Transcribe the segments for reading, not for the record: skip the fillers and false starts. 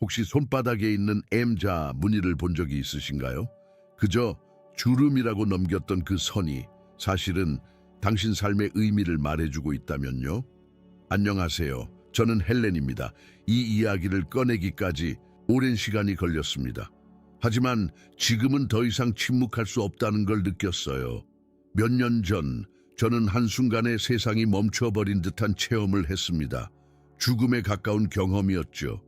혹시 손바닥에 있는 M자 무늬를 본 적이 있으신가요? 그저 주름이라고 넘겼던 그 선이 사실은 당신 삶의 의미를 말해주고 있다면요? 안녕하세요. 저는 헬렌입니다. 이 이야기를 꺼내기까지 오랜 시간이 걸렸습니다. 하지만 지금은 더 이상 침묵할 수 없다는 걸 느꼈어요. 몇 년 전 저는 한순간에 세상이 멈춰버린 듯한 체험을 했습니다. 죽음에 가까운 경험이었죠.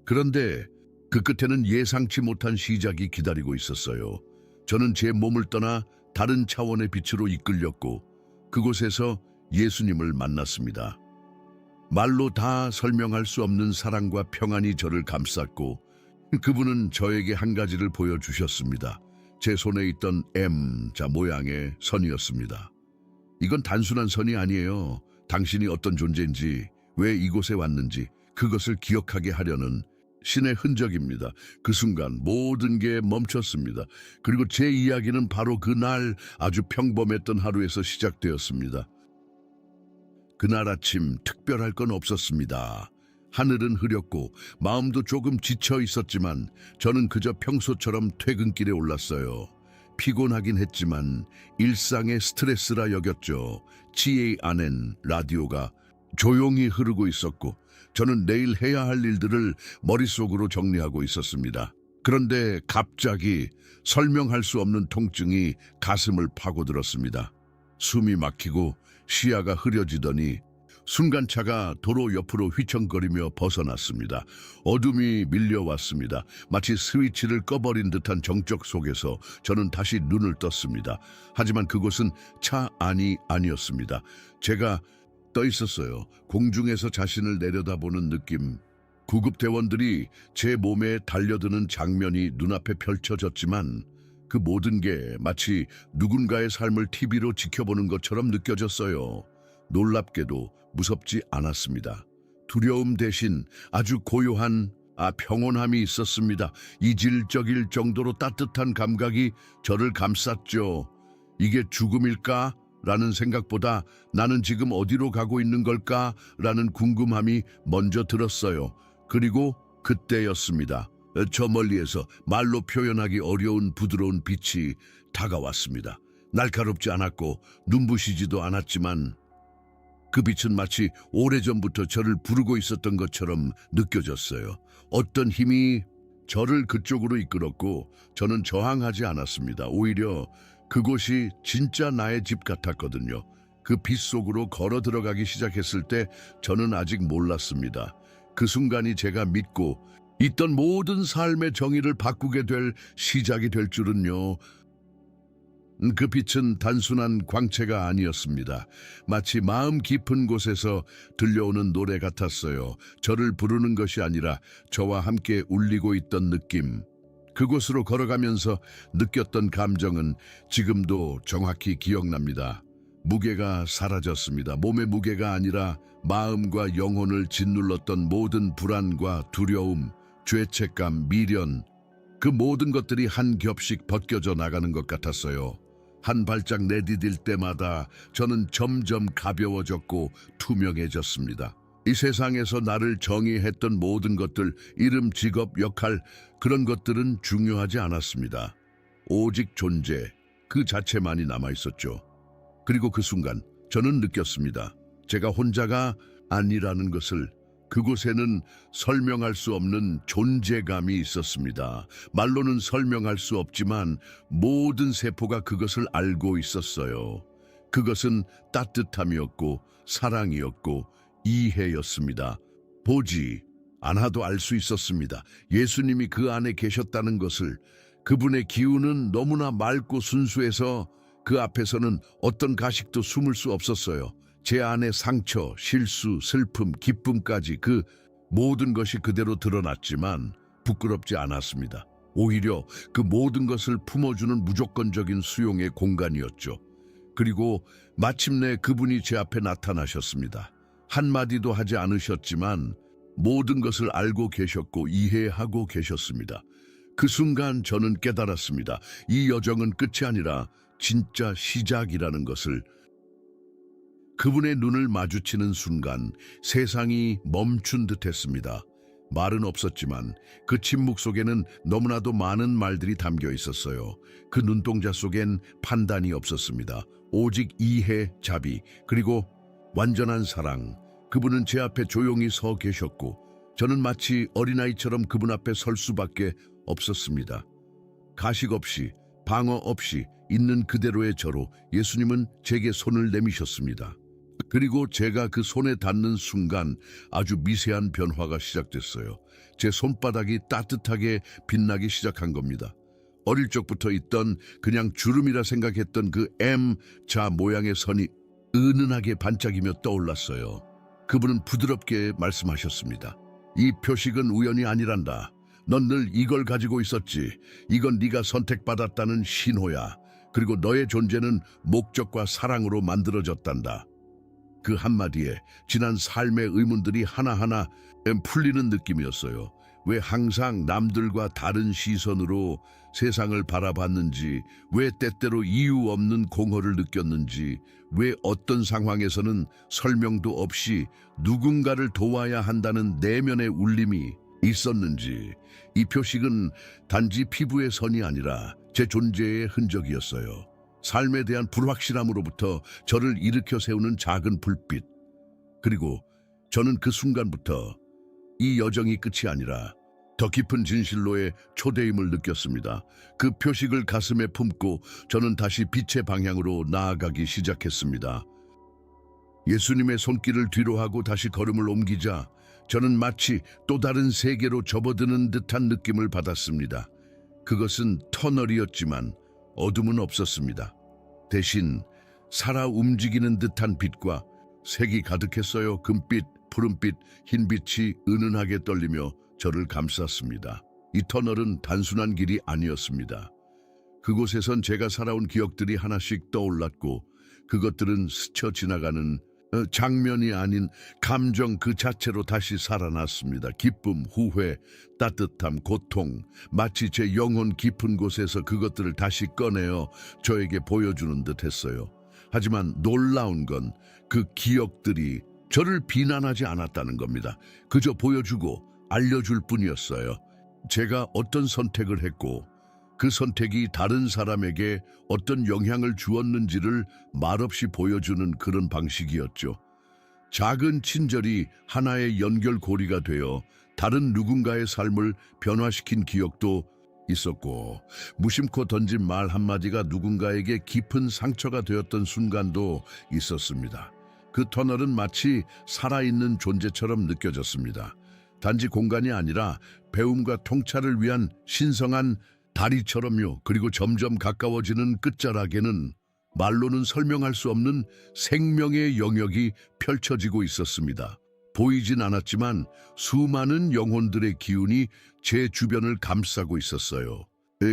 그런데 그 끝에는 예상치 못한 시작이 기다리고 있었어요. 저는 제 몸을 떠나 다른 차원의 빛으로 이끌렸고 그곳에서 예수님을 만났습니다. 말로 다 설명할 수 없는 사랑과 평안이 저를 감쌌고 그분은 저에게 한 가지를 보여주셨습니다. 제 손에 있던 M자 모양의 선이었습니다. 이건 단순한 선이 아니에요. 당신이 어떤 존재인지, 왜 이곳에 왔는지 그것을 기억하게 하려는 신의 흔적입니다. 그 순간 모든 게 멈췄습니다. 그리고 제 이야기는 바로 그날 아주 평범했던 하루에서 시작되었습니다. 그날 아침 특별할 건 없었습니다. 하늘은 흐렸고 마음도 조금 지쳐 있었지만 저는 그저 평소처럼 퇴근길에 올랐어요. 피곤하긴 했지만 일상의 스트레스라 여겼죠. 지혜 안엔 라디오가 조용히 흐르고 있었고 저는 내일 해야 할 일들을 머릿속으로 정리하고 있었습니다. 그런데 갑자기 설명할 수 없는 통증이 가슴을 파고들었습니다. 숨이 막히고 시야가 흐려지더니 순간 차가 도로 옆으로 휘청거리며 벗어났습니다. 어둠이 밀려왔습니다. 마치 스위치를 꺼버린 듯한 정적 속에서 저는 다시 눈을 떴습니다. 하지만 그곳은 차 안이 아니었습니다. 제가 떠 있었어요. 공중에서 자신을 내려다보는 느낌. 구급대원들이 제 몸에 달려드는 장면이 눈앞에 펼쳐졌지만 그 모든 게 마치 누군가의 삶을 TV로 지켜보는 것처럼 느껴졌어요. 놀랍게도 무섭지 않았습니다. 두려움 대신 아주 고요한 평온함이 있었습니다. 이질적일 정도로 따뜻한 감각이 저를 감쌌죠. 이게 죽음일까? 라는 생각보다 나는 지금 어디로 가고 있는 걸까? 라는 궁금함이 먼저 들었어요. 그리고 그때였습니다. 저 멀리에서 말로 표현하기 어려운 부드러운 빛이 다가왔습니다. 날카롭지 않았고 눈부시지도 않았지만 그 빛은 마치 오래전부터 저를 부르고 있었던 것처럼 느껴졌어요. 어떤 힘이 저를 그쪽으로 이끌었고 저는 저항하지 않았습니다. 오히려 그곳이 진짜 나의 집 같았거든요. 그 빛 속으로 걸어 들어가기 시작했을 때 저는 아직 몰랐습니다. 그 순간이 제가 믿고 있던 모든 삶의 정의를 바꾸게 될 시작이 될 줄은요. 그 빛은 단순한 광채가 아니었습니다. 마치 마음 깊은 곳에서 들려오는 노래 같았어요. 저를 부르는 것이 아니라 저와 함께 울리고 있던 느낌. 그곳으로 걸어가면서 느꼈던 감정은 지금도 정확히 기억납니다. 무게가 사라졌습니다. 몸의 무게가 아니라 마음과 영혼을 짓눌렀던 모든 불안과 두려움, 죄책감, 미련, 그 모든 것들이 한 겹씩 벗겨져 나가는 것 같았어요. 한 발짝 내디딜 때마다 저는 점점 가벼워졌고 투명해졌습니다. 이 세상에서 나를 정의했던 모든 것들, 이름, 직업, 역할, 그런 것들은 중요하지 않았습니다. 오직 존재, 그 자체만이 남아있었죠. 그리고 그 순간 저는 느꼈습니다. 제가 혼자가 아니라는 것을. 그곳에는 설명할 수 없는 존재감이 있었습니다. 말로는 설명할 수 없지만 모든 세포가 그것을 알고 있었어요. 그것은 따뜻함이었고 사랑이었고 이해였습니다. 보지 않아도 알 수 있었습니다. 예수님이 그 안에 계셨다는 것을. 그분의 기운은 너무나 맑고 순수해서 그 앞에서는 어떤 가식도 숨을 수 없었어요. 제 안에 상처, 실수, 슬픔, 기쁨까지 그 모든 것이 그대로 드러났지만 부끄럽지 않았습니다. 오히려 그 모든 것을 품어주는 무조건적인 수용의 공간이었죠. 그리고 마침내 그분이 제 앞에 나타나셨습니다. 한마디도 하지 않으셨지만 모든 것을 알고 계셨고 이해하고 계셨습니다. 그 순간 저는 깨달았습니다. 이 여정은 끝이 아니라 진짜 시작이라는 것을. 그분의 눈을 마주치는 순간 세상이 멈춘 듯 했습니다. 말은 없었지만 그 침묵 속에는 너무나도 많은 말들이 담겨 있었어요. 그 눈동자 속엔 판단이 없었습니다. 오직 이해, 자비, 그리고 완전한 사랑. 그분은 제 앞에 조용히 서 계셨고 저는 마치 어린아이처럼 그분 앞에 설 수밖에 없었습니다. 가식 없이, 방어 없이 있는 그대로의 저로 예수님은 제게 손을 내미셨습니다. 그리고 제가 그 손에 닿는 순간 아주 미세한 변화가 시작됐어요. 제 손바닥이 따뜻하게 빛나기 시작한 겁니다. 어릴 적부터 있던 그냥 주름이라 생각했던 그 M자 모양의 선이 은은하게 반짝이며 떠올랐어요. 그분은 부드럽게 말씀하셨습니다. 이 표식은 우연이 아니란다. 넌 늘 이걸 가지고 있었지. 이건 네가 선택받았다는 신호야. 그리고 너의 존재는 목적과 사랑으로 만들어졌단다. 그 한마디에 지난 삶의 의문들이 하나하나 풀리는 느낌이었어요. 왜 항상 남들과 다른 시선으로 세상을 바라봤는지, 왜 때때로 이유 없는 공허를 느꼈는지, 왜 어떤 상황에서는 설명도 없이 누군가를 도와야 한다는 내면의 울림이 있었는지. 이 표식은 단지 피부의 선이 아니라 제 존재의 흔적이었어요. 삶에 대한 불확실함으로부터 저를 일으켜 세우는 작은 불빛. 그리고 저는 그 순간부터 이 여정이 끝이 아니라 더 깊은 진실로의 초대임을 느꼈습니다. 그 표식을 가슴에 품고 저는 다시 빛의 방향으로 나아가기 시작했습니다. 예수님의 손길을 뒤로 하고 다시 걸음을 옮기자 저는 마치 또 다른 세계로 접어드는 듯한 느낌을 받았습니다. 그것은 터널이었지만 어둠은 없었습니다. 대신 살아 움직이는 듯한 빛과 색이 가득했어요. 금빛, 푸른빛, 흰빛이 은은하게 떨리며 저를 감쌌습니다. 이 터널은 단순한 길이 아니었습니다. 그곳에선 제가 살아온 기억들이 하나씩 떠올랐고 그것들은 스쳐 지나가는 장면이 아닌 감정 그 자체로 다시 살아났습니다. 기쁨, 후회, 따뜻함, 고통, 마치 제 영혼 깊은 곳에서 그것들을 다시 꺼내어 저에게 보여주는 듯 했어요. 하지만 놀라운 건 그 기억들이 저를 비난하지 않았다는 겁니다. 그저 보여주고 알려줄 뿐이었어요. 제가 어떤 선택을 했고 그 선택이 다른 사람에게 어떤 영향을 주었는지를 말없이 보여주는 그런 방식이었죠. 작은 친절이 하나의 연결고리가 되어 다른 누군가의 삶을 변화시킨 기억도 있었고, 무심코 던진 말 한마디가 누군가에게 깊은 상처가 되었던 순간도 있었습니다. 그 터널은 마치 살아있는 존재처럼 느껴졌습니다. 단지 공간이 아니라 배움과 통찰을 위한 신성한 다리처럼요. 그리고 점점 가까워지는 끝자락에는 말로는 설명할 수 없는 생명의 영역이 펼쳐지고 있었습니다. 보이진 않았지만 수많은 영혼들의 기운이 제 주변을 감싸고 있었어요.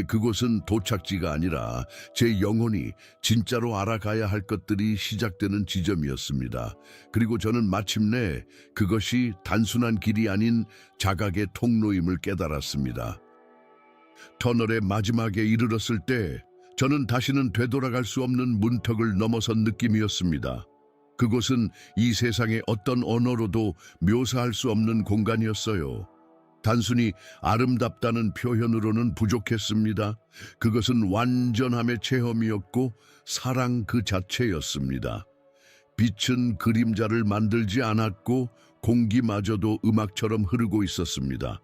그곳은 도착지가 아니라 제 영혼이 진짜로 알아가야 할 것들이 시작되는 지점이었습니다. 그리고 저는 마침내 그것이 단순한 길이 아닌 자각의 통로임을 깨달았습니다. 터널의 마지막에 이르렀을 때 저는 다시는 되돌아갈 수 없는 문턱을 넘어선 느낌이었습니다. 그곳은 이 세상의 어떤 언어로도 묘사할 수 없는 공간이었어요. 단순히 아름답다는 표현으로는 부족했습니다. 그것은 완전함의 체험이었고 사랑 그 자체였습니다. 빛은 그림자를 만들지 않았고 공기마저도 음악처럼 흐르고 있었습니다.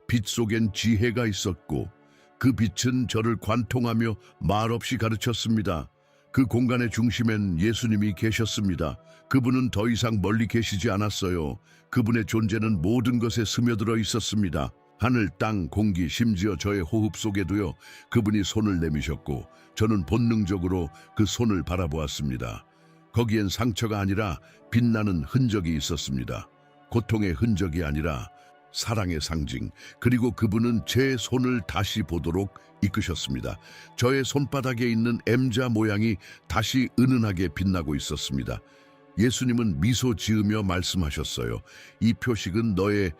빛 속엔 지혜가 있었고 그 빛은 저를 관통하며 말없이 가르쳤습니다. 그 공간의 중심엔 예수님이 계셨습니다. 그분은 더 이상 멀리 계시지 않았어요. 그분의 존재는 모든 것에 스며들어 있었습니다. 하늘, 땅, 공기, 심지어 저의 호흡 속에도요. 그분이 손을 내미셨고 저는 본능적으로 그 손을 바라보았습니다. 거기엔 상처가 아니라 빛나는 흔적이 있었습니다. 고통의 흔적이 아니라 사랑의 상징. 그리고 그분은 제 손을 다시 보도록 이끄셨습니다. 저의 손바닥에 있는 M자 모양이 다시 은은하게 빛나고 있었습니다. 예수님은 미소 지으며 말씀하셨어요. 이 표식은 너의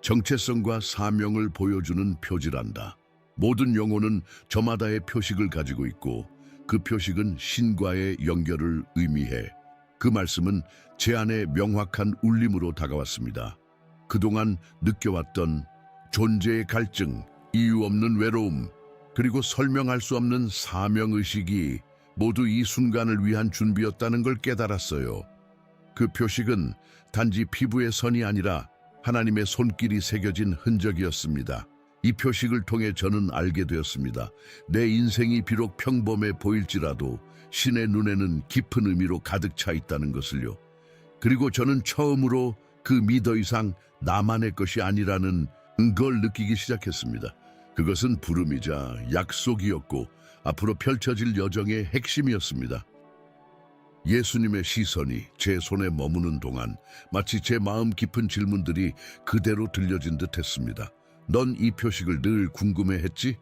정체성과 사명을 보여주는 표지란다. 모든 영혼은 저마다의 표식을 가지고 있고 그 표식은 신과의 연결을 의미해. 그 말씀은 제 안에 명확한 울림으로 다가왔습니다. 그동안 느껴왔던 존재의 갈증, 이유 없는 외로움, 그리고 설명할 수 없는 사명의식이 모두 이 순간을 위한 준비였다는 걸 깨달았어요. 그 표식은 단지 피부의 선이 아니라 하나님의 손길이 새겨진 흔적이었습니다. 이 표식을 통해 저는 알게 되었습니다. 내 인생이 비록 평범해 보일지라도 신의 눈에는 깊은 의미로 가득 차 있다는 것을요. 그리고 저는 처음으로 그 미 더 이상 나만의 것이 아니라는 걸 느끼기 시작했습니다. 그것은 부름이자 약속이었고 앞으로 펼쳐질 여정의 핵심이었습니다. 예수님의 시선이 제 손에 머무는 동안 마치 제 마음 깊은 질문들이 그대로 들려진 듯 했습니다. 넌 이 표식을 늘 궁금해했지?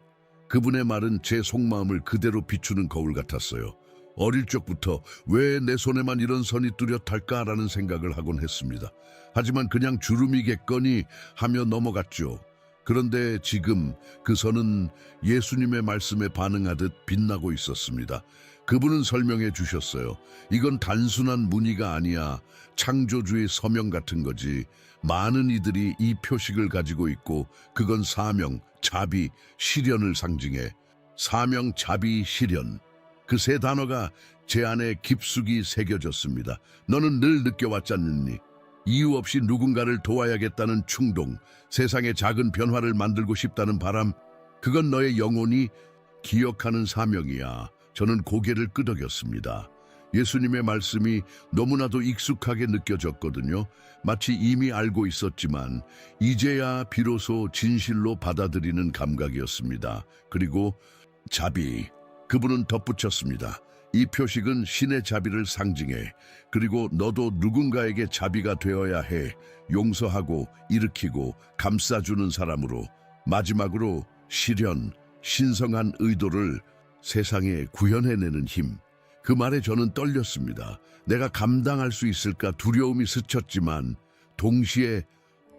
그분의 말은 제 속마음을 그대로 비추는 거울 같았어요. 어릴 적부터 왜 내 손에만 이런 선이 뚜렷할까라는 생각을 하곤 했습니다. 하지만 그냥 주름이겠거니 하며 넘어갔죠. 그런데 지금 그 선은 예수님의 말씀에 반응하듯 빛나고 있었습니다. 그분은 설명해 주셨어요. 이건 단순한 무늬가 아니야. 창조주의 서명 같은 거지. 많은 이들이 이 표식을 가지고 있고 그건 사명, 자비, 실현을 상징해. 사명, 자비, 실현. 그 세 단어가 제 안에 깊숙이 새겨졌습니다. 너는 늘 느껴왔지 않느니? 이유 없이 누군가를 도와야겠다는 충동, 세상의 작은 변화를 만들고 싶다는 바람, 그건 너의 영혼이 기억하는 사명이야. 저는 고개를 끄덕였습니다. 예수님의 말씀이 너무나도 익숙하게 느껴졌거든요. 마치 이미 알고 있었지만 이제야 비로소 진실로 받아들이는 감각이었습니다. 그리고 자비, 그분은 덧붙였습니다. 이 표식은 신의 자비를 상징해. 그리고 너도 누군가에게 자비가 되어야 해. 용서하고 일으키고 감싸주는 사람으로. 마지막으로 실현, 신성한 의도를 세상에 구현해내는 힘. 그 말에 저는 떨렸습니다. 내가 감당할 수 있을까 두려움이 스쳤지만 동시에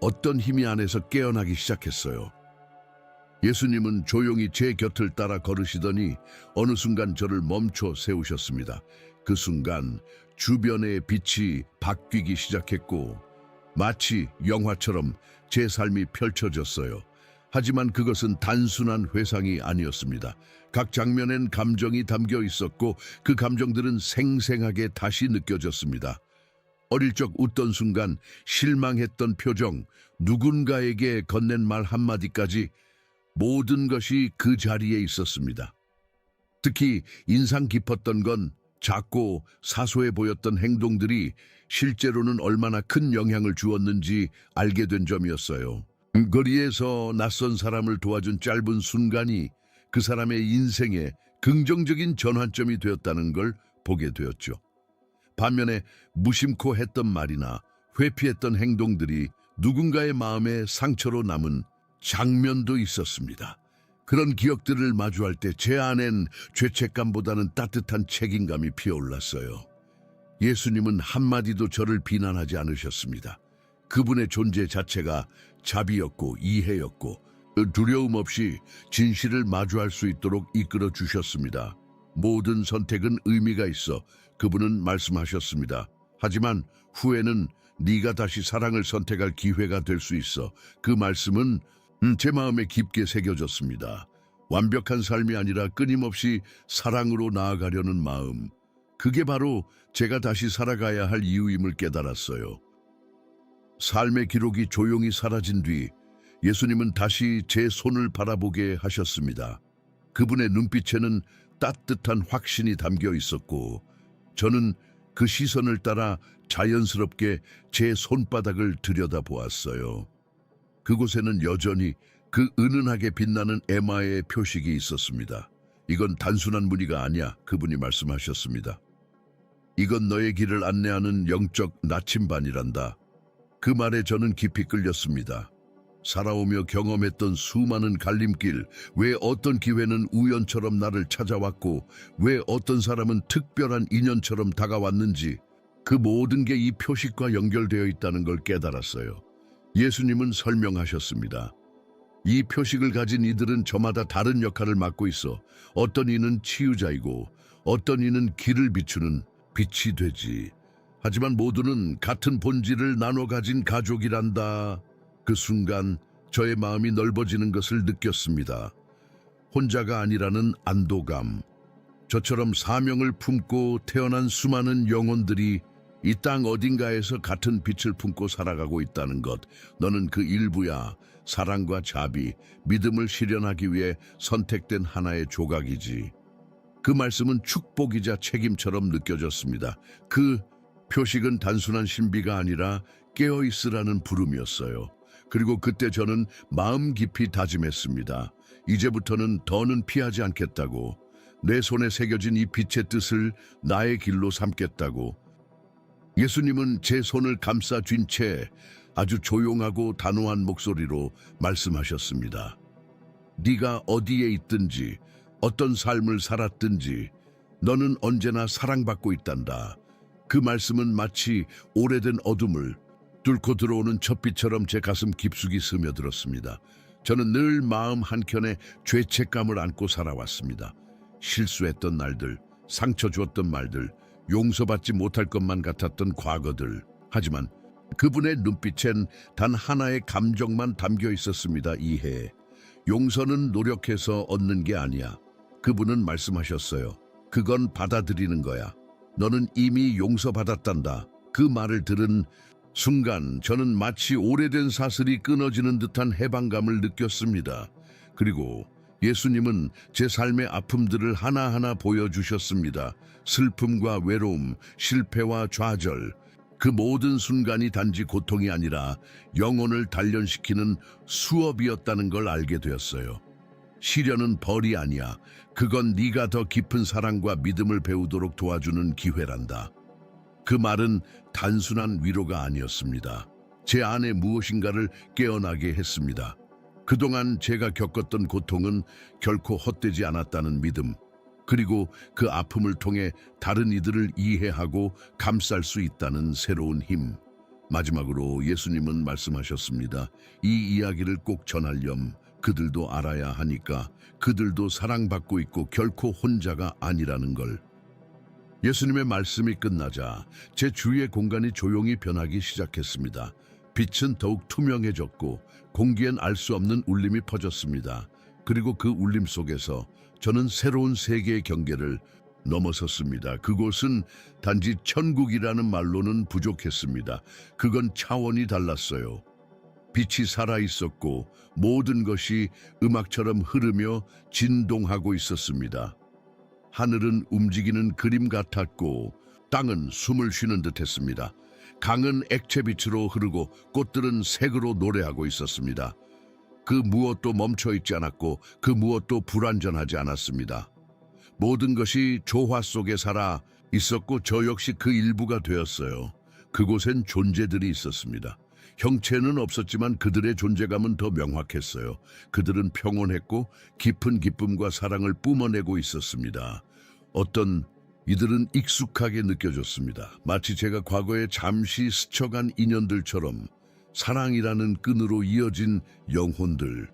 어떤 힘이 안에서 깨어나기 시작했어요. 예수님은 조용히 제 곁을 따라 걸으시더니 어느 순간 저를 멈춰 세우셨습니다. 그 순간 주변의 빛이 바뀌기 시작했고 마치 영화처럼 제 삶이 펼쳐졌어요. 하지만 그것은 단순한 회상이 아니었습니다. 각 장면엔 감정이 담겨 있었고 그 감정들은 생생하게 다시 느껴졌습니다. 어릴 적 웃던 순간, 실망했던 표정, 누군가에게 건넨 말 한마디까지 모든 것이 그 자리에 있었습니다. 특히 인상 깊었던 건 작고 사소해 보였던 행동들이 실제로는 얼마나 큰 영향을 주었는지 알게 된 점이었어요. 거리에서 낯선 사람을 도와준 짧은 순간이 그 사람의 인생에 긍정적인 전환점이 되었다는 걸 보게 되었죠. 반면에 무심코 했던 말이나 회피했던 행동들이 누군가의 마음에 상처로 남은 장면도 있었습니다. 그런 기억들을 마주할 때 제 안엔 죄책감보다는 따뜻한 책임감이 피어올랐어요. 예수님은 한마디도 저를 비난하지 않으셨습니다. 그분의 존재 자체가 자비였고 이해였고 두려움 없이 진실을 마주할 수 있도록 이끌어 주셨습니다. 모든 선택은 의미가 있어 그분은 말씀하셨습니다. 하지만 후에는 네가 다시 사랑을 선택할 기회가 될 수 있어. 그 말씀은 제 마음에 깊게 새겨졌습니다. 완벽한 삶이 아니라 끊임없이 사랑으로 나아가려는 마음. 그게 바로 제가 다시 살아가야 할 이유임을 깨달았어요. 삶의 기록이 조용히 사라진 뒤 예수님은 다시 제 손을 바라보게 하셨습니다. 그분의 눈빛에는 따뜻한 확신이 담겨 있었고 저는 그 시선을 따라 자연스럽게 제 손바닥을 들여다보았어요. 그곳에는 여전히 그 은은하게 빛나는 에마의 표식이 있었습니다. 이건 단순한 무늬가 아니야, 그분이 말씀하셨습니다. 이건 너의 길을 안내하는 영적 나침반이란다. 그 말에 저는 깊이 끌렸습니다. 살아오며 경험했던 수많은 갈림길, 왜 어떤 기회는 우연처럼 나를 찾아왔고 왜 어떤 사람은 특별한 인연처럼 다가왔는지 그 모든 게 이 표식과 연결되어 있다는 걸 깨달았어요. 예수님은 설명하셨습니다. 이 표식을 가진 이들은 저마다 다른 역할을 맡고 있어 어떤 이는 치유자이고 어떤 이는 길을 비추는 빛이 되지. 하지만 모두는 같은 본질을 나눠 가진 가족이란다. 그 순간 저의 마음이 넓어지는 것을 느꼈습니다. 혼자가 아니라는 안도감. 저처럼 사명을 품고 태어난 수많은 영혼들이 이 땅 어딘가에서 같은 빛을 품고 살아가고 있다는 것. 너는 그 일부야. 사랑과 자비, 믿음을 실현하기 위해 선택된 하나의 조각이지. 그 말씀은 축복이자 책임처럼 느껴졌습니다. 그 표식은 단순한 신비가 아니라 깨어있으라는 부름이었어요. 그리고 그때 저는 마음 깊이 다짐했습니다. 이제부터는 더는 피하지 않겠다고. 내 손에 새겨진 이 빛의 뜻을 나의 길로 삼겠다고. 예수님은 제 손을 감싸 쥔 채 아주 조용하고 단호한 목소리로 말씀하셨습니다. 네가 어디에 있든지 어떤 삶을 살았든지 너는 언제나 사랑받고 있단다. 그 말씀은 마치 오래된 어둠을 뚫고 들어오는 첫빛처럼 제 가슴 깊숙이 스며들었습니다. 저는 늘 마음 한켠에 죄책감을 안고 살아왔습니다. 실수했던 날들, 상처 주었던 말들, 용서받지 못할 것만 같았던 과거들. 하지만 그분의 눈빛엔 단 하나의 감정만 담겨 있었습니다. 이해. 용서는 노력해서 얻는 게 아니야. 그분은 말씀하셨어요. 그건 받아들이는 거야. 너는 이미 용서받았단다. 그 말을 들은 순간 저는 마치 오래된 사슬이 끊어지는 듯한 해방감을 느꼈습니다. 그리고 예수님은 제 삶의 아픔들을 하나하나 보여주셨습니다. 슬픔과 외로움, 실패와 좌절, 그 모든 순간이 단지 고통이 아니라 영혼을 단련시키는 수업이었다는 걸 알게 되었어요. 시련은 벌이 아니야. 그건 네가 더 깊은 사랑과 믿음을 배우도록 도와주는 기회란다. 그 말은 단순한 위로가 아니었습니다. 제 안에 무엇인가를 깨어나게 했습니다. 그동안 제가 겪었던 고통은 결코 헛되지 않았다는 믿음, 그리고 그 아픔을 통해 다른 이들을 이해하고 감쌀 수 있다는 새로운 힘. 마지막으로 예수님은 말씀하셨습니다. 이 이야기를 꼭 전하렴. 그들도 알아야 하니까. 그들도 사랑받고 있고 결코 혼자가 아니라는 걸. 예수님의 말씀이 끝나자 제 주위의 공간이 조용히 변하기 시작했습니다. 빛은 더욱 투명해졌고 공기엔 알 수 없는 울림이 퍼졌습니다. 그리고 그 울림 속에서 저는 새로운 세계의 경계를 넘어섰습니다. 그곳은 단지 천국이라는 말로는 부족했습니다. 그건 차원이 달랐어요. 빛이 살아있었고 모든 것이 음악처럼 흐르며 진동하고 있었습니다. 하늘은 움직이는 그림 같았고 땅은 숨을 쉬는 듯했습니다. 강은 액체빛으로 흐르고 꽃들은 색으로 노래하고 있었습니다. 그 무엇도 멈춰있지 않았고 그 무엇도 불완전하지 않았습니다. 모든 것이 조화 속에 살아 있었고 저 역시 그 일부가 되었어요. 그곳엔 존재들이 있었습니다. 형체는 없었지만 그들의 존재감은 더 명확했어요. 그들은 평온했고 깊은 기쁨과 사랑을 뿜어내고 있었습니다. 이들은 익숙하게 느껴졌습니다. 마치 제가 과거에 잠시 스쳐간 인연들처럼 사랑이라는 끈으로 이어진 영혼들.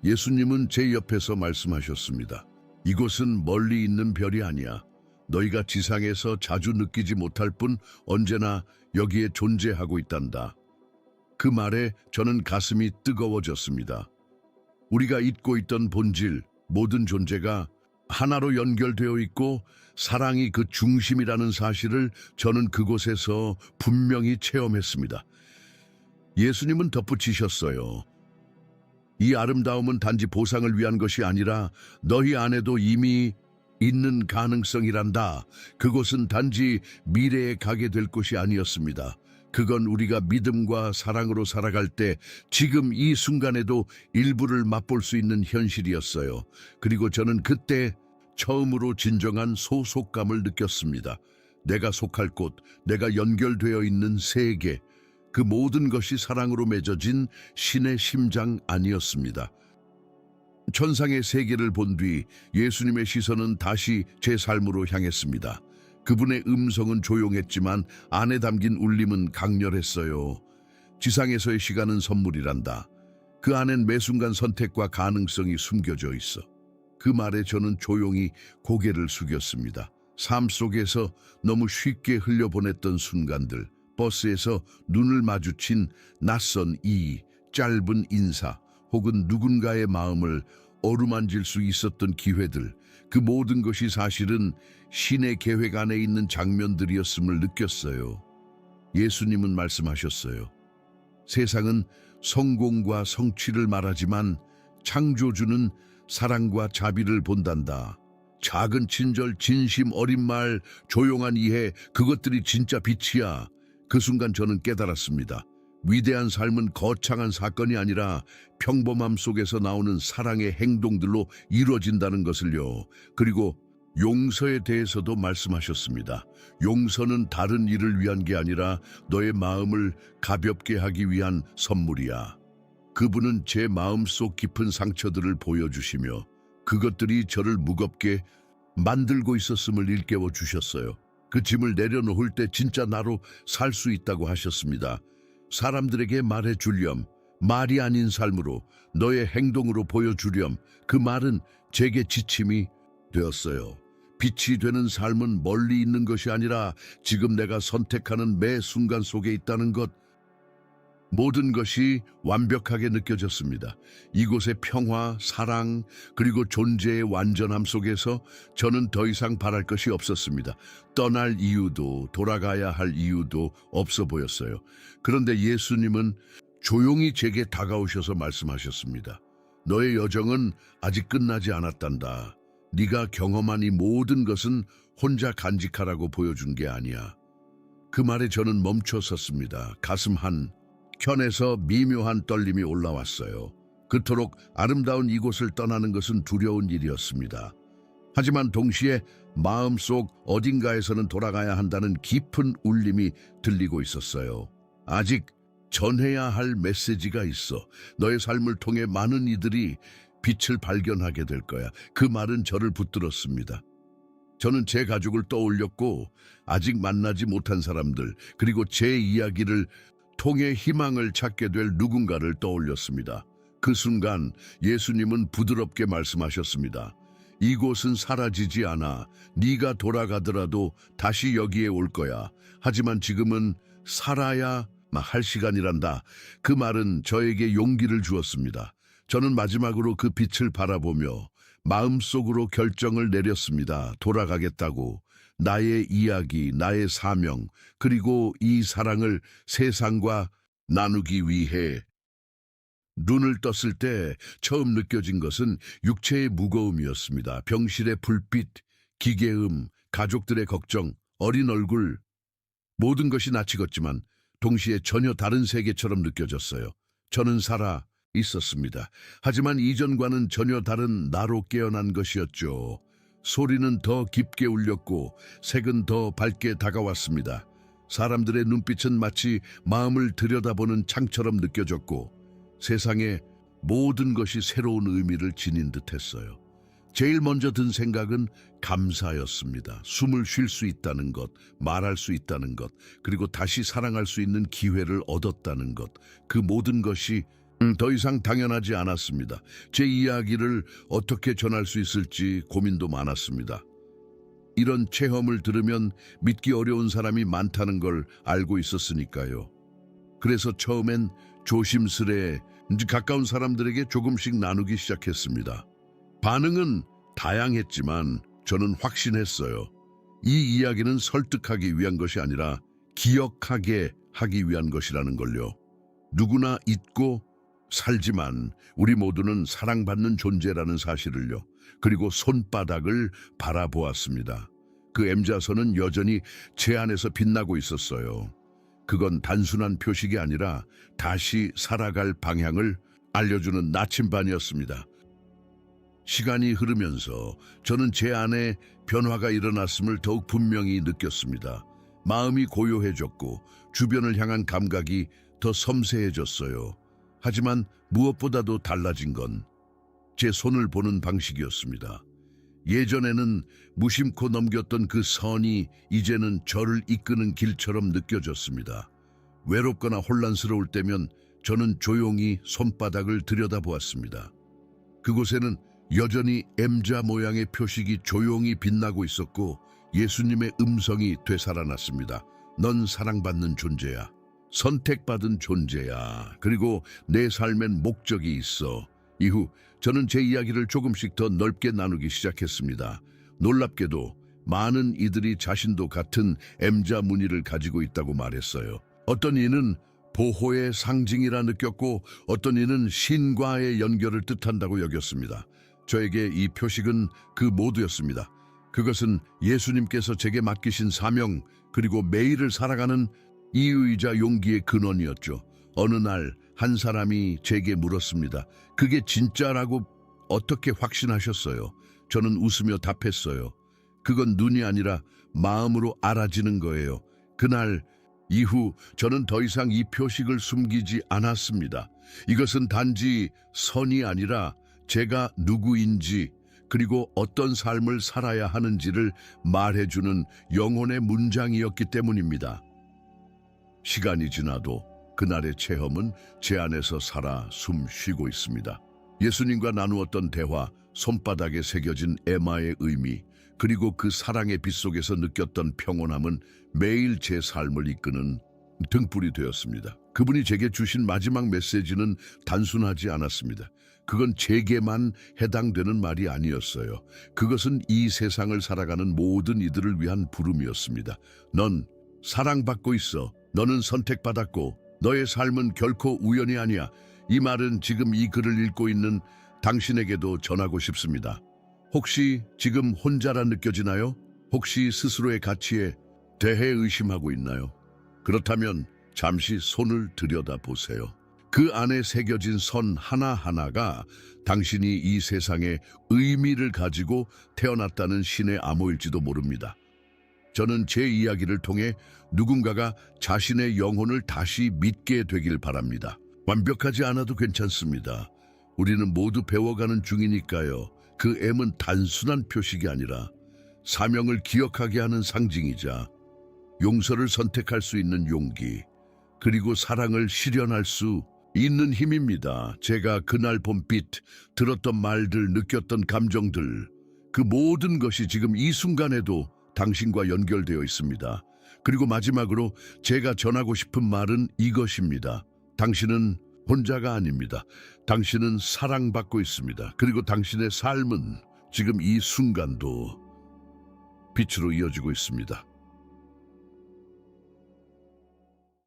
예수님은 제 옆에서 말씀하셨습니다. 이곳은 멀리 있는 별이 아니야. 너희가 지상에서 자주 느끼지 못할 뿐 언제나 여기에 존재하고 있단다. 그 말에 저는 가슴이 뜨거워졌습니다. 우리가 잊고 있던 본질, 모든 존재가 하나로 연결되어 있고 사랑이 그 중심이라는 사실을 저는 그곳에서 분명히 체험했습니다. 예수님은 덧붙이셨어요. 이 아름다움은 단지 보상을 위한 것이 아니라 너희 안에도 이미 있는 가능성이란다. 그곳은 단지 미래에 가게 될 곳이 아니었습니다. 그건 우리가 믿음과 사랑으로 살아갈 때 지금 이 순간에도 일부를 맛볼 수 있는 현실이었어요. 그리고 저는 그때 처음으로 진정한 소속감을 느꼈습니다. 내가 속할 곳, 내가 연결되어 있는 세계, 그 모든 것이 사랑으로 맺어진 신의 심장 아니었습니다. 천상의 세계를 본 뒤 예수님의 시선은 다시 제 삶으로 향했습니다. 그분의 음성은 조용했지만 안에 담긴 울림은 강렬했어요. 지상에서의 시간은 선물이란다. 그 안엔 매 순간 선택과 가능성이 숨겨져 있어. 그 말에 저는 조용히 고개를 숙였습니다. 삶 속에서 너무 쉽게 흘려보냈던 순간들, 버스에서 눈을 마주친 낯선 이 짧은 인사 혹은 누군가의 마음을 어루만질 수 있었던 기회들, 그 모든 것이 사실은 신의 계획 안에 있는 장면들이었음을 느꼈어요. 예수님은 말씀하셨어요. 세상은 성공과 성취를 말하지만 창조주는 사랑과 자비를 본단다. 작은 친절, 진심, 어린 말, 조용한 이해, 그것들이 진짜 빛이야. 그 순간 저는 깨달았습니다. 위대한 삶은 거창한 사건이 아니라 평범함 속에서 나오는 사랑의 행동들로 이루어진다는 것을요. 그리고 용서에 대해서도 말씀하셨습니다. 용서는 다른 일을 위한 게 아니라 너의 마음을 가볍게 하기 위한 선물이야. 그분은 제 마음속 깊은 상처들을 보여주시며 그것들이 저를 무겁게 만들고 있었음을 일깨워 주셨어요. 그 짐을 내려놓을 때 진짜 나로 살 수 있다고 하셨습니다. 사람들에게 말해주렴, 말이 아닌 삶으로, 너의 행동으로 보여주렴. 그 말은 제게 지침이 되었어요. 빛이 되는 삶은 멀리 있는 것이 아니라 지금 내가 선택하는 매 순간 속에 있다는 것. 모든 것이 완벽하게 느껴졌습니다. 이곳의 평화, 사랑, 그리고 존재의 완전함 속에서 저는 더 이상 바랄 것이 없었습니다. 떠날 이유도 돌아가야 할 이유도 없어 보였어요. 그런데 예수님은 조용히 제게 다가오셔서 말씀하셨습니다. 너의 여정은 아직 끝나지 않았단다. 네가 경험한 이 모든 것은 혼자 간직하라고 보여준 게 아니야. 그 말에 저는 멈춰 섰습니다. 가슴 한 켠에서 미묘한 떨림이 올라왔어요. 그토록 아름다운 이곳을 떠나는 것은 두려운 일이었습니다. 하지만 동시에 마음속 어딘가에서는 돌아가야 한다는 깊은 울림이 들리고 있었어요. 아직 전해야 할 메시지가 있어. 너의 삶을 통해 많은 이들이 빛을 발견하게 될 거야. 그 말은 저를 붙들었습니다. 저는 제 가족을 떠올렸고 아직 만나지 못한 사람들, 그리고 제 이야기를 통해 희망을 찾게 될 누군가를 떠올렸습니다. 그 순간 예수님은 부드럽게 말씀하셨습니다. 이곳은 사라지지 않아. 네가 돌아가더라도 다시 여기에 올 거야. 하지만 지금은 살아야 할 시간이란다. 그 말은 저에게 용기를 주었습니다. 저는 마지막으로 그 빛을 바라보며 마음속으로 결정을 내렸습니다. 돌아가겠다고. 나의 이야기, 나의 사명, 그리고 이 사랑을 세상과 나누기 위해. 눈을 떴을 때 처음 느껴진 것은 육체의 무거움이었습니다. 병실의 불빛, 기계음, 가족들의 걱정, 어린 얼굴, 모든 것이 낯이 익었지만 동시에 전혀 다른 세계처럼 느껴졌어요. 저는 살아 있었습니다. 하지만 이전과는 전혀 다른 나로 깨어난 것이었죠. 소리는 더 깊게 울렸고 색은 더 밝게 다가왔습니다. 사람들의 눈빛은 마치 마음을 들여다보는 창처럼 느껴졌고 세상의 모든 것이 새로운 의미를 지닌 듯했어요. 제일 먼저 든 생각은 감사였습니다. 숨을 쉴 수 있다는 것, 말할 수 있다는 것, 그리고 다시 사랑할 수 있는 기회를 얻었다는 것, 그 모든 것이 더 이상 당연하지 않았습니다. 제 이야기를 어떻게 전할 수 있을지 고민도 많았습니다. 이런 체험을 들으면 믿기 어려운 사람이 많다는 걸 알고 있었으니까요. 그래서 처음엔 조심스레 가까운 사람들에게 조금씩 나누기 시작했습니다. 반응은 다양했지만 저는 확신했어요. 이 이야기는 설득하기 위한 것이 아니라 기억하게 하기 위한 것이라는 걸요. 누구나 잊고 살지만 우리 모두는 사랑받는 존재라는 사실을요. 그리고 손바닥을 바라보았습니다. 그 M자선은 여전히 제 안에서 빛나고 있었어요. 그건 단순한 표식이 아니라 다시 살아갈 방향을 알려주는 나침반이었습니다. 시간이 흐르면서 저는 제 안에 변화가 일어났음을 더욱 분명히 느꼈습니다. 마음이 고요해졌고 주변을 향한 감각이 더 섬세해졌어요. 하지만 무엇보다도 달라진 건 제 손을 보는 방식이었습니다. 예전에는 무심코 넘겼던 그 선이 이제는 저를 이끄는 길처럼 느껴졌습니다. 외롭거나 혼란스러울 때면 저는 조용히 손바닥을 들여다보았습니다. 그곳에는 여전히 M자 모양의 표식이 조용히 빛나고 있었고 예수님의 음성이 되살아났습니다. 넌 사랑받는 존재야. 선택받은 존재야. 그리고 내 삶엔 목적이 있어. 이후 저는 제 이야기를 조금씩 더 넓게 나누기 시작했습니다. 놀랍게도 많은 이들이 자신도 같은 M자 무늬를 가지고 있다고 말했어요. 어떤 이는 보호의 상징이라 느꼈고 어떤 이는 신과의 연결을 뜻한다고 여겼습니다. 저에게 이 표식은 그 모두였습니다. 그것은 예수님께서 제게 맡기신 사명 그리고 매일을 살아가는 이유이자 용기의 근원이었죠. 어느 날 한 사람이 제게 물었습니다. 그게 진짜라고 어떻게 확신하셨어요? 저는 웃으며 답했어요. 그건 눈이 아니라 마음으로 알아지는 거예요. 그날 이후 저는 더 이상 이 표식을 숨기지 않았습니다. 이것은 단지 선이 아니라 제가 누구인지 그리고 어떤 삶을 살아야 하는지를 말해주는 영혼의 문장이었기 때문입니다. 시간이 지나도 그날의 체험은 제 안에서 살아 숨 쉬고 있습니다. 예수님과 나누었던 대화, 손바닥에 새겨진 에마의 의미, 그리고 그 사랑의 빛 속에서 느꼈던 평온함은 매일 제 삶을 이끄는 등불이 되었습니다. 그분이 제게 주신 마지막 메시지는 단순하지 않았습니다. 그건 제게만 해당되는 말이 아니었어요. 그것은 이 세상을 살아가는 모든 이들을 위한 부름이었습니다. 넌 사랑받고 있어. 너는 선택받았고 너의 삶은 결코 우연이 아니야. 이 말은 지금 이 글을 읽고 있는 당신에게도 전하고 싶습니다. 혹시 지금 혼자라 느껴지나요? 혹시 스스로의 가치에 대해 의심하고 있나요? 그렇다면 잠시 손을 들여다보세요. 그 안에 새겨진 선 하나하나가 당신이 이 세상에 의미를 가지고 태어났다는 신의 암호일지도 모릅니다. 저는 제 이야기를 통해 누군가가 자신의 영혼을 다시 믿게 되길 바랍니다. 완벽하지 않아도 괜찮습니다. 우리는 모두 배워가는 중이니까요. 그 M은 단순한 표식이 아니라 사명을 기억하게 하는 상징이자 용서를 선택할 수 있는 용기, 그리고 사랑을 실현할 수 있는 힘입니다. 제가 그날 본 빛, 들었던 말들, 느꼈던 감정들, 그 모든 것이 지금 이 순간에도 당신과 연결되어 있습니다. 그리고 마지막으로 제가 전하고 싶은 말은 이것입니다. 당신은 혼자가 아닙니다. 당신은 사랑받고 있습니다. 그리고 당신의 삶은 지금 이 순간도 빛으로 이어지고 있습니다.